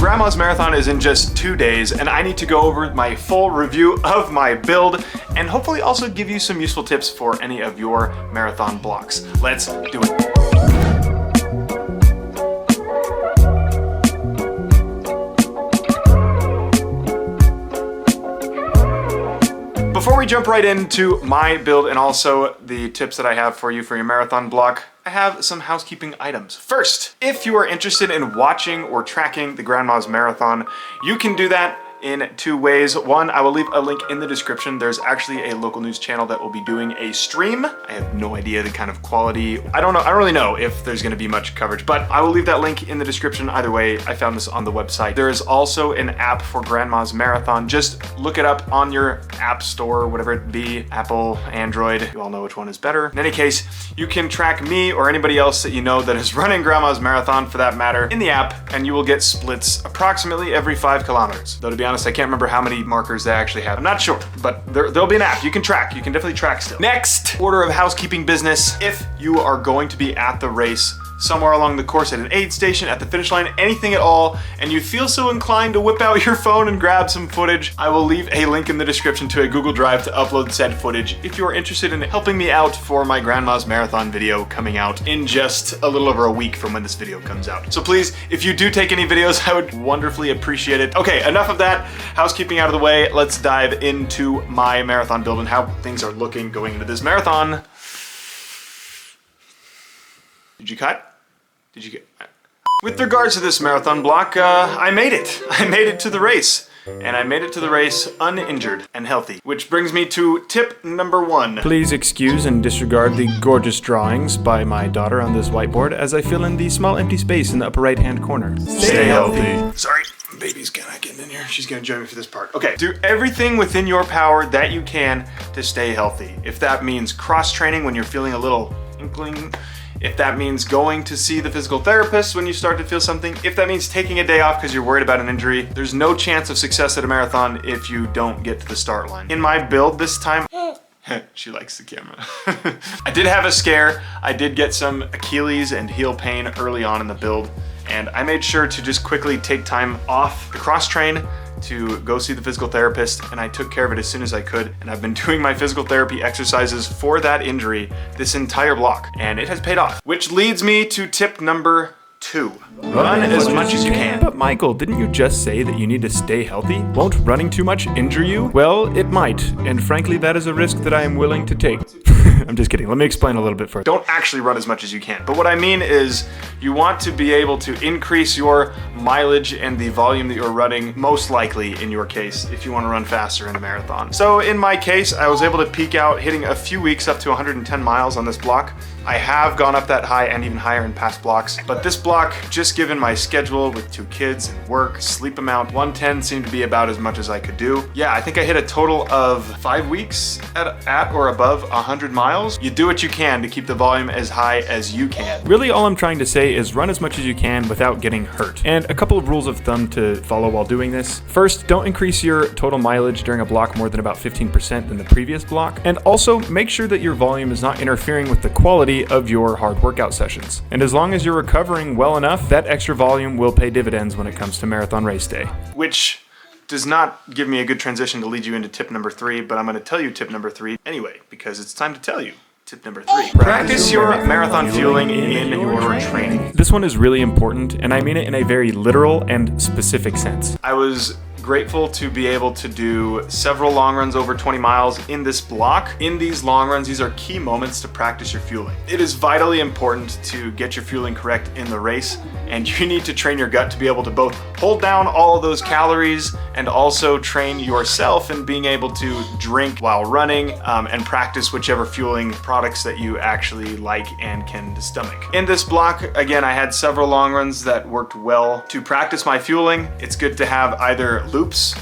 Grandma's Marathon is in just 2 days, and I need to go over my full review of my build and hopefully also give you some useful tips for any of your marathon blocks. Let's do it. Before we jump right into my build and also the tips that I have for you for your marathon block, I have some housekeeping items. First, if you are interested in watching or tracking the Grandma's Marathon, you can do that in 2 ways. One, I will leave a link in the description. There's actually a local news channel that will be doing a stream. I have no idea the kind of quality. I don't really know if there's gonna be much coverage, but I will leave that link in the description. Either way, I found this on the website. There is also an app for Grandma's Marathon. Just look it up on your app store, whatever it be, Apple, Android. You all know which one is better. In any case, you can track me or anybody else that you know that is running Grandma's Marathon for that matter in the app, and you will get splits approximately every 5 kilometers. Though to be honest, I can't remember how many markers they actually have. I'm not sure, but there'll be an app. You can track. You can definitely track still. Next, order of housekeeping business. If you are going to be at the race somewhere along the course at an aid station, at the finish line, anything at all, and you feel so inclined to whip out your phone and grab some footage, I will leave a link in the description to a Google Drive to upload said footage if you are interested in helping me out for my Grandma's Marathon video coming out in just a little over a week from when this video comes out. So please, if you do take any videos, I would wonderfully appreciate it. Okay, enough of that housekeeping out of the way. Let's dive into my marathon build and how things are looking going into this marathon. Did you cut? Did you get? With regards to this marathon block, I made it. I made it to the race. And I made it to the race uninjured and healthy. Which brings me to tip number 1. Please excuse and disregard the gorgeous drawings by my daughter on this whiteboard as I fill in the small empty space in the upper right-hand corner. Stay healthy. Sorry, baby's kind of getting in here. She's gonna join me for this part. Okay, do everything within your power that you can to stay healthy. If that means cross-training when you're feeling a little inkling, if that means going to see the physical therapist when you start to feel something, if that means taking a day off because you're worried about an injury, there's no chance of success at a marathon if you don't get to the start line. In my build this time, she likes the camera. I did have a scare. I did get some Achilles and heel pain early on in the build, and I made sure to just quickly take time off the cross train to go see the physical therapist, and I took care of it as soon as I could, and I've been doing my physical therapy exercises for that injury this entire block, and it has paid off. Which leads me to tip number 2. Run as much as you can. But Michael, didn't you just say that you need to stay healthy? Won't running too much injure you? Well, it might, and frankly that is a risk that I am willing to take. I'm just kidding. Let me explain a little bit further. Don't actually run as much as you can. But what I mean is you want to be able to increase your mileage and the volume that you're running, most likely in your case, if you want to run faster in a marathon. So in my case, I was able to peak out hitting a few weeks up to 110 miles on this block. I have gone up that high and even higher in past blocks, but this block, just given my schedule with 2 kids and work, sleep amount, 110 seemed to be about as much as I could do. Yeah, I think I hit a total of 5 weeks at or above 100 miles. You do what you can to keep the volume as high as you can. Really, all I'm trying to say is run as much as you can without getting hurt. And a couple of rules of thumb to follow while doing this. First, don't increase your total mileage during a block more than about 15% than the previous block. And also, make sure that your volume is not interfering with the quality of your hard workout sessions. And as long as you're recovering well enough, that extra volume will pay dividends when it comes to marathon race day. Which does not give me a good transition to lead you into tip number 3, but I'm going to tell you tip number 3 anyway, because it's time to tell you. Tip number 3. Practice your marathon fueling in your training. This one is really important, and I mean it in a very literal and specific sense. I was grateful to be able to do several long runs over 20 miles in this block. In these long runs, these are key moments to practice your fueling. It is vitally important to get your fueling correct in the race, and you need to train your gut to be able to both hold down all of those calories and also train yourself in being able to drink while running and practice whichever fueling products that you actually like and can stomach. In this block, again, I had several long runs that worked well to practice my fueling. It's good to have either loops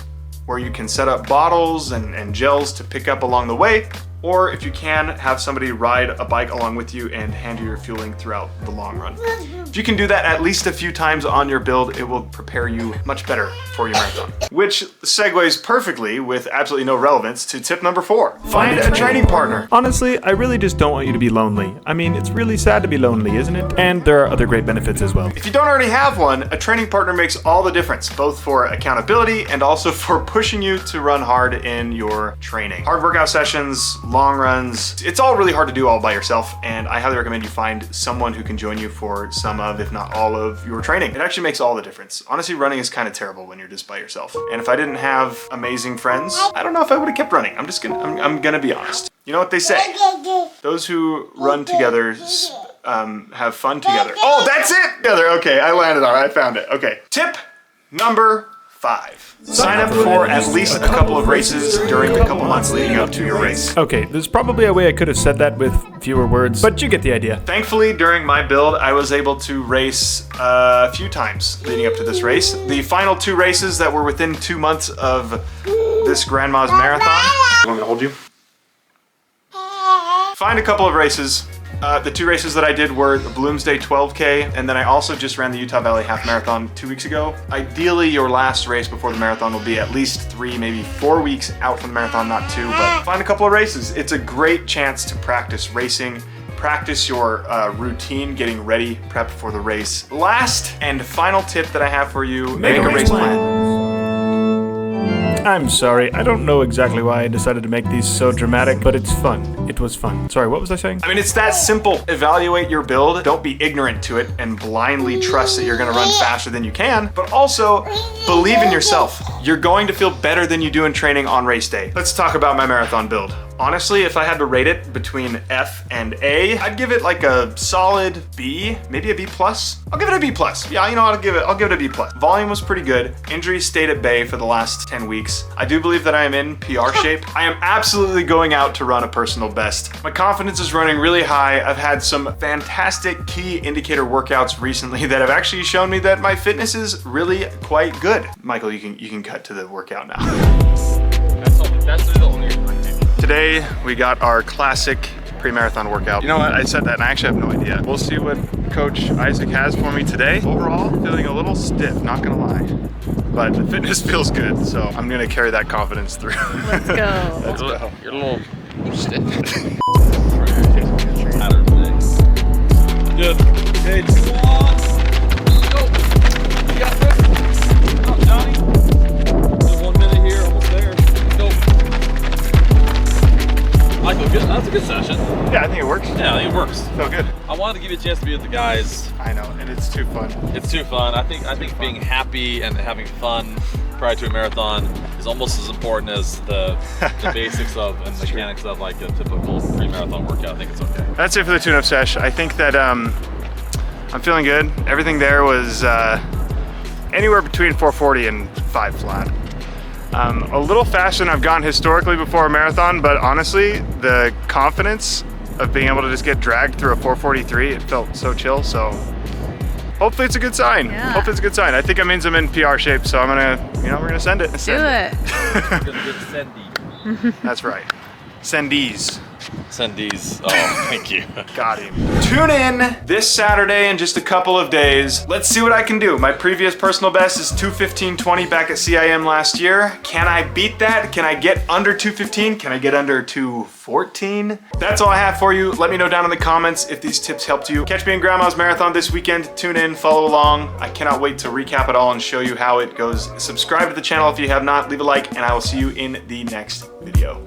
where you can set up bottles and gels to pick up along the way, or if you can, have somebody ride a bike along with you and handle your fueling throughout the long run. If you can do that at least a few times on your build, it will prepare you much better for your marathon. Which segues perfectly with absolutely no relevance to tip number 4. Find a training partner. Honestly, I really just don't want you to be lonely. I mean, it's really sad to be lonely, isn't it? And there are other great benefits as well. If you don't already have one, a training partner makes all the difference, both for accountability and also for pushing you to run hard in your training. Hard workout sessions, long runs, it's all really hard to do all by yourself, and I highly recommend you find someone who can join you for some of, if not all of, your training. It actually makes all the difference. Honestly, running is kind of terrible when you're just by yourself. And if I didn't have amazing friends, I don't know if I would have kept running. I'm gonna be honest. You know what they say? Those who run together have fun together. Oh, that's it! Together. Okay, I landed on it. I found it. Okay. Tip number 5. Sign up for at least a couple of races during the couple months leading up to your race. Okay, there's probably a way I could have said that with fewer words, but you get the idea. Thankfully, during my build, I was able to race a few times leading up to this race. The final 2 races that were within 2 months of this Grandma's Marathon. You want me to hold you? Find a couple of races. The 2 races that I did were the Bloomsday 12K, and then I also just ran the Utah Valley Half Marathon 2 weeks ago. Ideally, your last race before the marathon will be at least 3, maybe 4 weeks out from the marathon, not 2, but find a couple of races. It's a great chance to practice racing, practice your routine, getting ready, prep for the race. Last and final tip that I have for you, make a race plan. I'm sorry, I don't know exactly why I decided to make these so dramatic, but it's fun. It was fun. Sorry, what was I saying? I mean, it's that simple. Evaluate your build. Don't be ignorant to it and blindly trust that you're gonna run faster than you can, but also believe in yourself. You're going to feel better than you do in training on race day. Let's talk about my marathon build. Honestly, if I had to rate it between F and A, I'd give it like a solid B, maybe a B plus. I'll give it a B plus. Yeah, you know, I'll give it a B plus. Volume was pretty good. Injuries stayed at bay for the last 10 weeks. I do believe that I am in PR shape. I am absolutely going out to run a personal best. My confidence is running really high. I've had some fantastic key indicator workouts recently that have actually shown me that my fitness is really quite good. Michael, you can cut to the workout now. That's the only reason I came. Today, we got our classic pre-marathon workout. You know what, I said that and I actually have no idea. We'll see what Coach Isaac has for me today. Overall, feeling a little stiff, not gonna lie. But the fitness feels good, so I'm gonna carry that confidence through. Let's go. Let's go. You're a little stiff. Good. Hey. Go. You got this. Come on, Johnny. Just 1 minute here, almost there. Go. I feel good. That's a good session. Yeah, I think it works. Yeah, I think it works. Felt good. I wanted to give you a chance to be with the guys. I know, and it's too fun. It's too fun. I think being happy and having fun prior to a marathon is almost as important as the basics of and mechanics of like a typical pre-marathon workout. I think it's okay. That's it for the tune-up sesh. I think that I'm feeling good. Everything there was anywhere between 440 and 5 flat. A little faster than I've gone historically before a marathon, but honestly, the confidence of being able to just get dragged through a 443, it felt so chill, so hopefully it's a good sign. Yeah. Hopefully it's a good sign. I think it means I'm in PR shape, so I'm gonna, we're gonna send it. Do it. That's right. Sendees. Sendees. Oh, thank you. Got him. Tune in this Saturday in just a couple of days. Let's see what I can do. My previous personal best is 2:15:20 back at CIM last year. Can I beat that? Can I get under 2:15? Can I get under 2:14? That's all I have for you. Let me know down in the comments if these tips helped you. Catch me in Grandma's Marathon this weekend. Tune in, follow along. I cannot wait to recap it all and show you how it goes. Subscribe to the channel if you have not. Leave a like, and I will see you in the next video.